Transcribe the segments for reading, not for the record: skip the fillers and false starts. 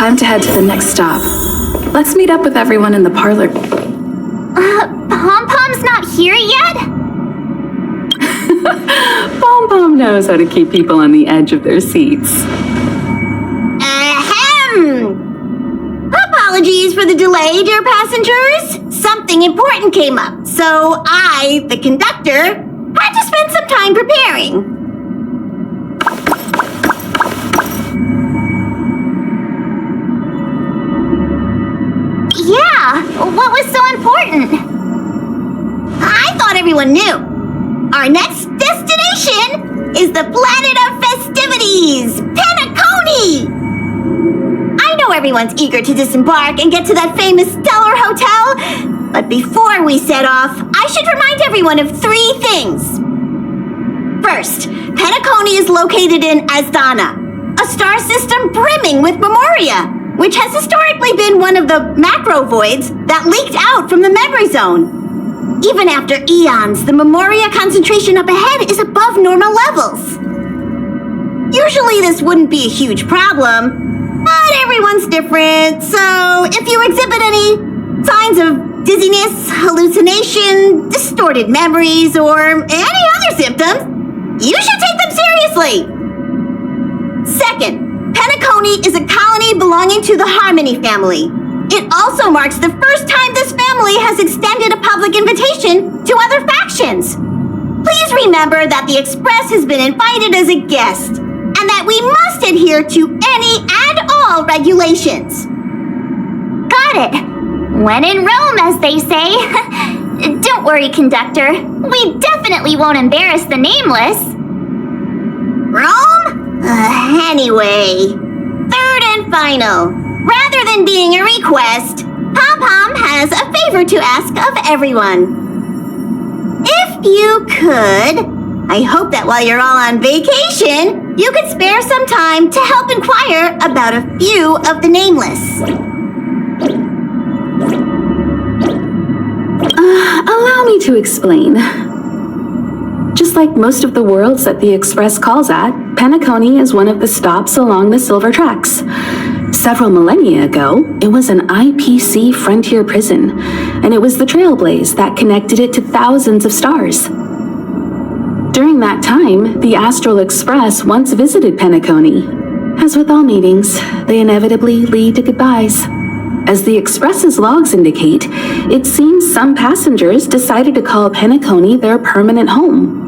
Time to head to the next stop. Let's meet up with everyone in the parlor. Pom-Pom's not here yet? Pom-Pom knows how to keep people on the edge of their seats. Ahem! Apologies for the delay, dear passengers. Something important came up, so I, the conductor, had to spend some time preparing. Yeah, what was so important? I thought everyone knew. Our next destination is the planet of festivities, Penacony! I know everyone's eager to disembark and get to that famous Stellar Hotel, but before we set off, I should remind everyone of 3 things. First, Penacony is located in Asdana, a star system brimming with Memoria, which has historically been one of the macro voids that leaked out from the memory zone. Even after eons, the Memoria concentration up ahead is above normal levels. Usually this wouldn't be a huge problem, but everyone's different, so if you exhibit any signs of dizziness, hallucination, distorted memories, or any other symptoms, you should take them seriously. Second, Penacony is a colony belonging to the Harmony family. It also marks the first time this family has extended a public invitation to other factions. Please remember that the Express has been invited as a guest, and that we must adhere to any and all regulations. Got it. When in Rome, as they say. Don't worry, conductor. We definitely won't embarrass the nameless. Rome? Anyway, third and final. Rather than being a request, Pom-Pom has a favor to ask of everyone. If you could, I hope that while you're all on vacation, you could spare some time to help inquire about a few of the nameless. Allow me to explain. Just like most of the worlds that the Express calls at, Penacony is one of the stops along the Silver Tracks. Several millennia ago, it was an IPC frontier prison, and it was the Trailblaze that connected it to thousands of stars. During that time, the Astral Express once visited Penacony. As with all meetings, they inevitably lead to goodbyes. As the Express's logs indicate, it seems some passengers decided to call Penacony their permanent home.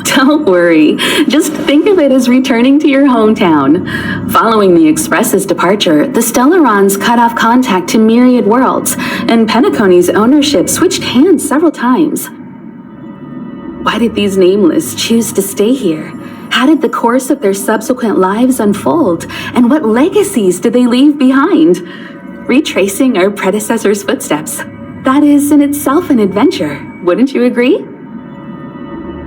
Don't worry, just think of it as returning to your hometown. Following the Express's departure, the Stellarons cut off contact to myriad worlds, and Penacony's ownership switched hands several times. Why did these nameless choose to stay here? How did the course of their subsequent lives unfold? And what legacies did they leave behind? Retracing our predecessors' footsteps. That is in itself an adventure, wouldn't you agree?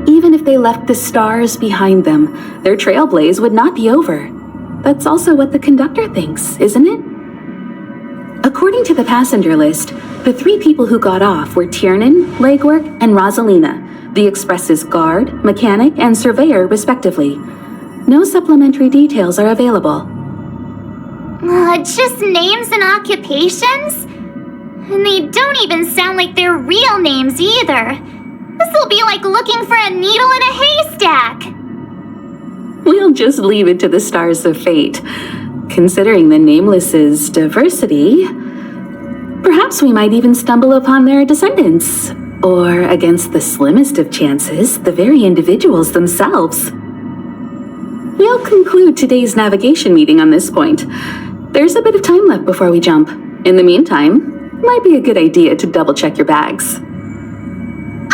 Even if they left the stars behind them, their trailblaze would not be over. That's also what the conductor thinks, isn't it? According to the passenger list, the 3 people who got off were Tiernan, Legwork, and Rosalina, the Express's guard, mechanic, and surveyor, respectively. No supplementary details are available. Just names and occupations? And they don't even sound like their real names either. This'll be like looking for a needle in a haystack. We'll just leave it to the stars of fate. Considering the Nameless's diversity, perhaps we might even stumble upon their descendants. Or, against the slimmest of chances, the very individuals themselves. We'll conclude today's navigation meeting on this point. There's a bit of time left before we jump. In the meantime, it might be a good idea to double-check your bags.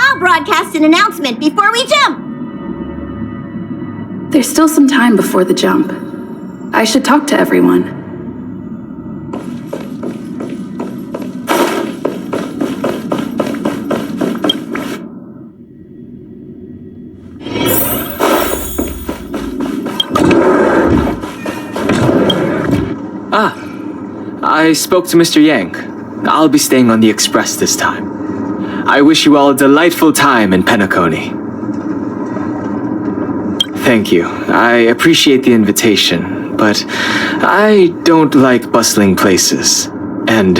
I'll broadcast an announcement before we jump. There's still some time before the jump. I should talk to everyone. I spoke to Mr. Yang. I'll be staying on the express this time. I wish you all a delightful time in Penacony. Thank you. I appreciate the invitation, but I don't like bustling places. And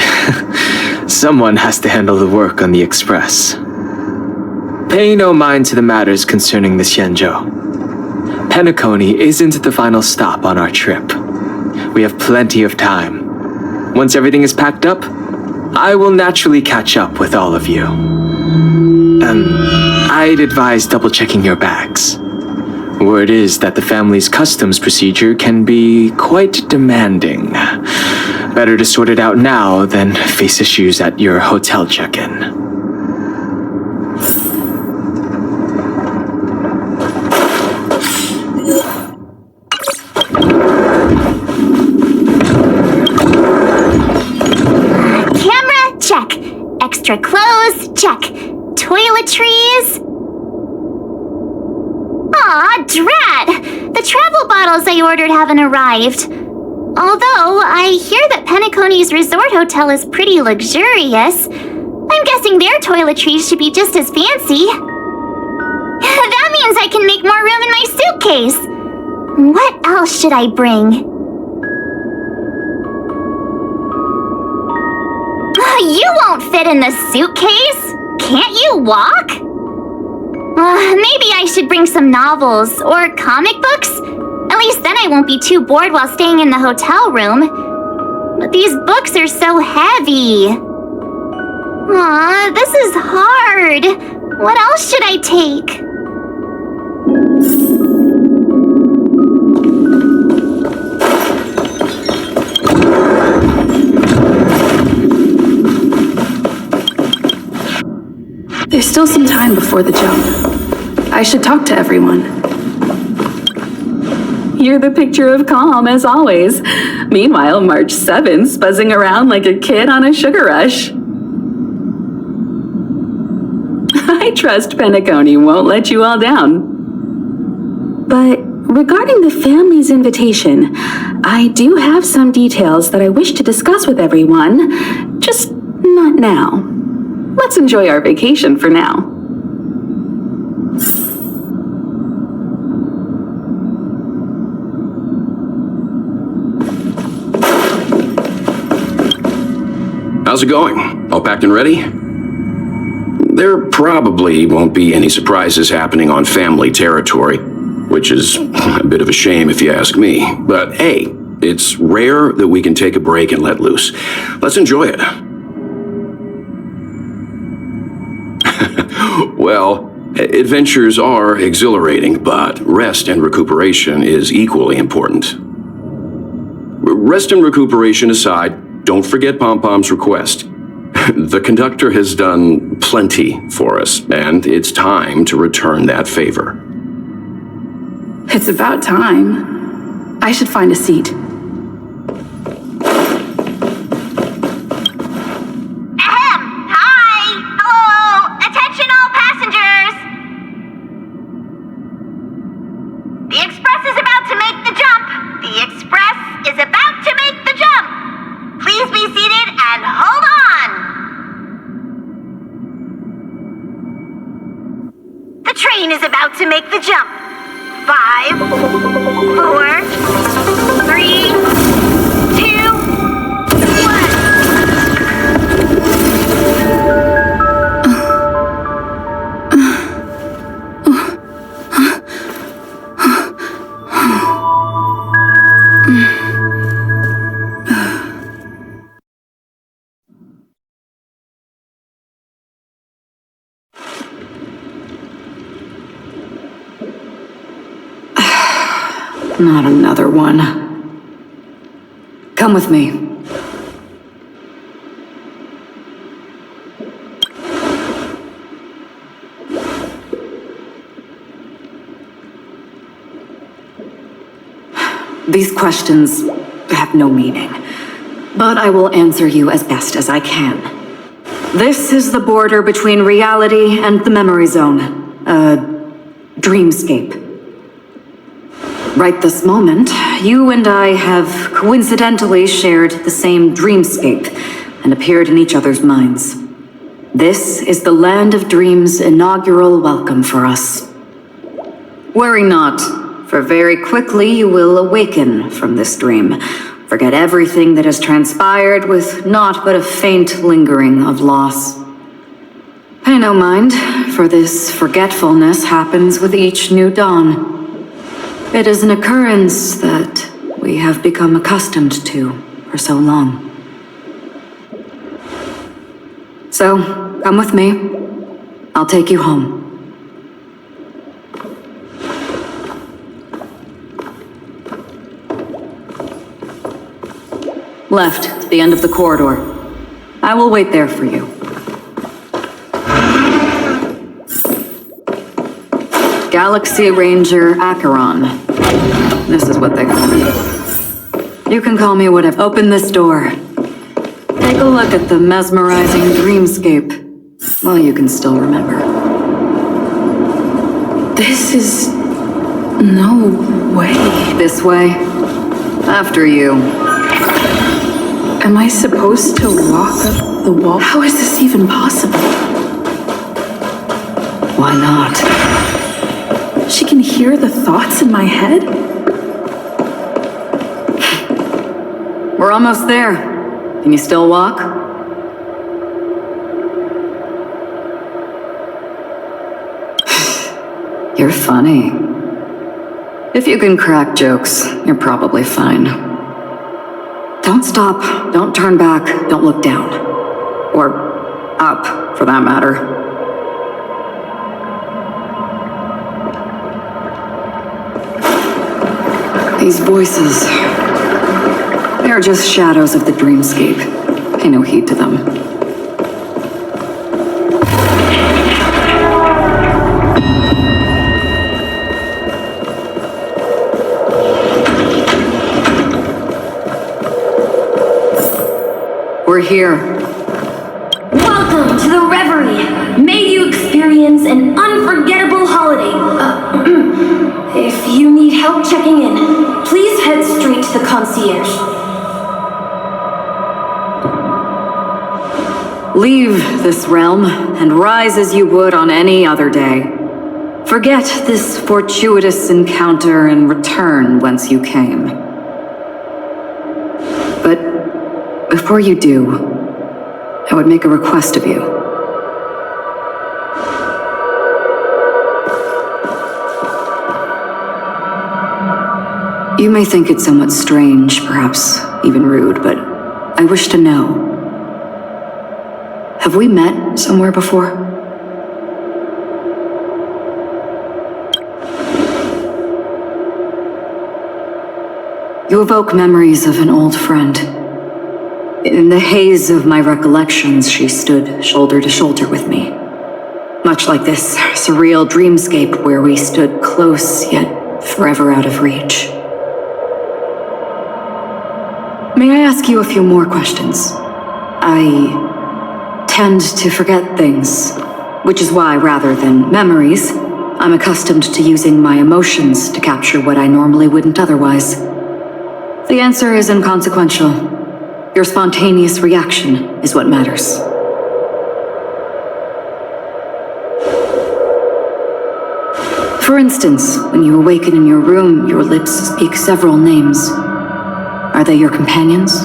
someone has to handle the work on the express. Pay no mind to the matters concerning the Xianzhou. Penacony isn't the final stop on our trip. We have plenty of time. Once everything is packed up, I will naturally catch up with all of you. I'd advise double-checking your bags. Word is that the family's customs procedure can be quite demanding. Better to sort it out now than face issues at your hotel check-in. Camera, check. Extra clothes, check. Toiletries. Aw, drat! The travel bottles I ordered haven't arrived. Although, I hear that Penacony's resort hotel is pretty luxurious. I'm guessing their toiletries should be just as fancy. That means I can make more room in my suitcase. What else should I bring? You won't fit in the suitcase! Can't you walk? Maybe I should bring some novels or comic books? At least then I won't be too bored while staying in the hotel room. But these books are so heavy. Aw, this is hard. What else should I take? There's still some time before the jump. I should talk to everyone. You're the picture of calm, as always. Meanwhile, March 7th's buzzing around like a kid on a sugar rush. I trust Penacony won't let you all down. But regarding the family's invitation, I do have some details that I wish to discuss with everyone, just not now. Let's enjoy our vacation for now. How's it going? All packed and ready? There probably won't be any surprises happening on family territory, which is a bit of a shame if you ask me. But hey, it's rare that we can take a break and let loose. Let's enjoy it. Well, adventures are exhilarating, but rest and recuperation is equally important. Rest and recuperation aside, don't forget Pom-Pom's request. The conductor has done plenty for us, and it's time to return that favor. It's about time. I should find a seat. Is about to make the jump. 5, 4, 3, 2, Not another one. Come with me. These questions have no meaning, but I will answer you as best as I can. This is the border between reality and the memory zone, a dreamscape. Right this moment, you and I have coincidentally shared the same dreamscape, and appeared in each other's minds. This is the Land of Dreams' inaugural welcome for us. Worry not, for very quickly you will awaken from this dream. Forget everything that has transpired with naught but a faint lingering of loss. Pay no mind, for this forgetfulness happens with each new dawn. It is an occurrence that we have become accustomed to for so long. So, come with me. I'll take you home. Left, to the end of the corridor. I will wait there for you. Galaxy Ranger Acheron. This is what they call me. You can call me whatever. Open this door. Take a look at the mesmerizing dreamscape. Well, you can still remember. This is... no way. This way. After you. Am I supposed to walk up the wall? How is this even possible? Why not? She can hear the thoughts in my head? We're almost there. Can you still walk? You're funny. If you can crack jokes, you're probably fine. Don't stop, don't turn back, don't look down. Or up, for that matter. These voices, they're just shadows of the dreamscape. Pay no heed to them. We're here. Welcome to the Reverie. May you experience an unforgettable holiday. If you need help checking in, please head straight to the concierge. Leave this realm and rise as you would on any other day. Forget this fortuitous encounter and return whence you came. But before you do, I would make a request of you. You may think it somewhat strange, perhaps even rude, but I wish to know. Have we met somewhere before? You evoke memories of an old friend. In the haze of my recollections, she stood shoulder to shoulder with me. Much like this surreal dreamscape where we stood close yet forever out of reach. May I ask you a few more questions? I tend to forget things, which is why, rather than memories, I'm accustomed to using my emotions to capture what I normally wouldn't otherwise. The answer is inconsequential. Your spontaneous reaction is what matters. For instance, when you awaken in your room, your lips speak several names. Are they your companions?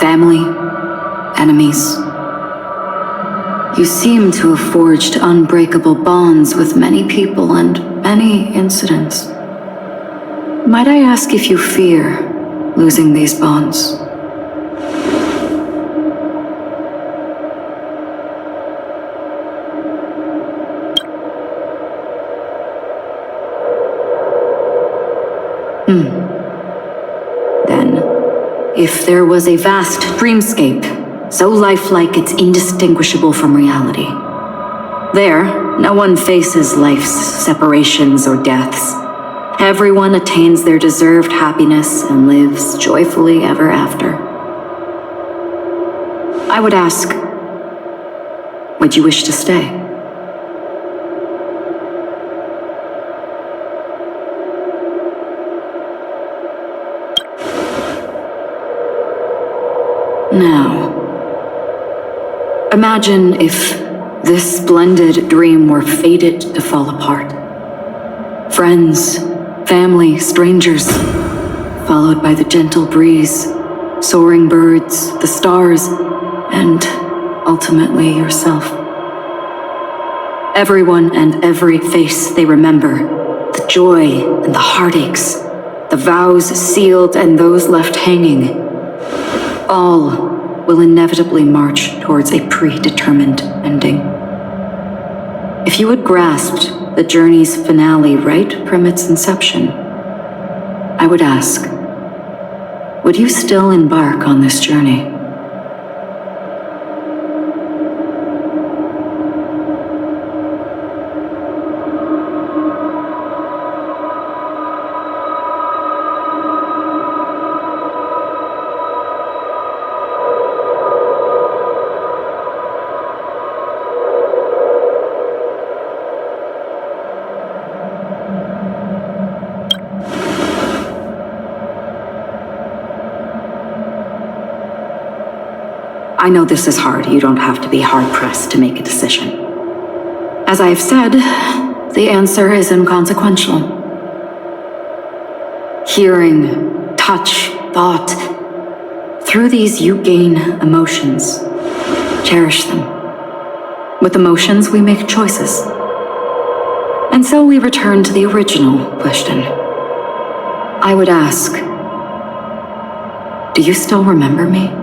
Family? Enemies? You seem to have forged unbreakable bonds with many people and many incidents. Might I ask if you fear losing these bonds? Then, if there was a vast dreamscape, so lifelike it's indistinguishable from reality, there, no one faces life's separations or deaths. Everyone attains their deserved happiness and lives joyfully ever after. I would ask, would you wish to stay? Now, Imagine if this splendid dream were fated to fall apart. Friends, family, strangers, followed by the gentle breeze, soaring birds, the stars, and ultimately yourself. Everyone and every face they remember, the joy and the heartaches, the vows sealed and those left hanging, all will inevitably march towards a predetermined ending. If you had grasped the journey's finale right from its inception, I would ask, would you still embark on this journey? I know this is hard. You don't have to be hard-pressed to make a decision. As I have said, the answer is inconsequential. Hearing, touch, thought, through these you gain emotions. Cherish them. With emotions, we make choices. And so we return to the original question. I would ask, do you still remember me?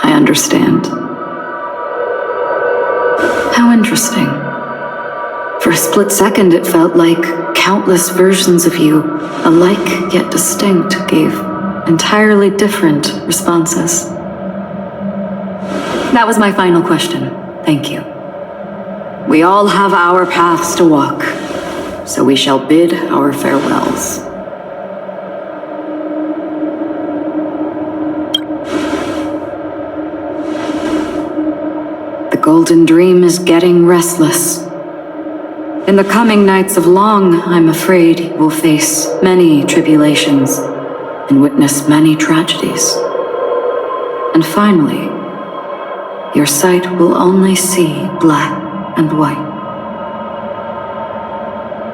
I understand. How interesting. For a split second, it felt like countless versions of you, alike yet distinct, gave entirely different responses. That was my final question. Thank you. We all have our paths to walk, so we shall bid our farewells. The golden dream is getting restless. In the coming nights of Long, I'm afraid you will face many tribulations and witness many tragedies. And finally, your sight will only see black and white.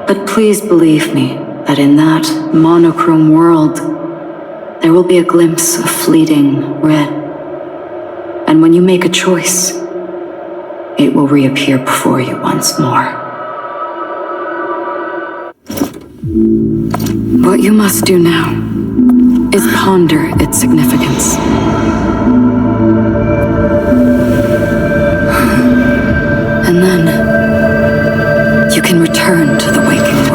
But please believe me that in that monochrome world, there will be a glimpse of fleeting red. And when you make a choice, it will reappear before you once more. What you must do now is ponder its significance. And then you can return to the waking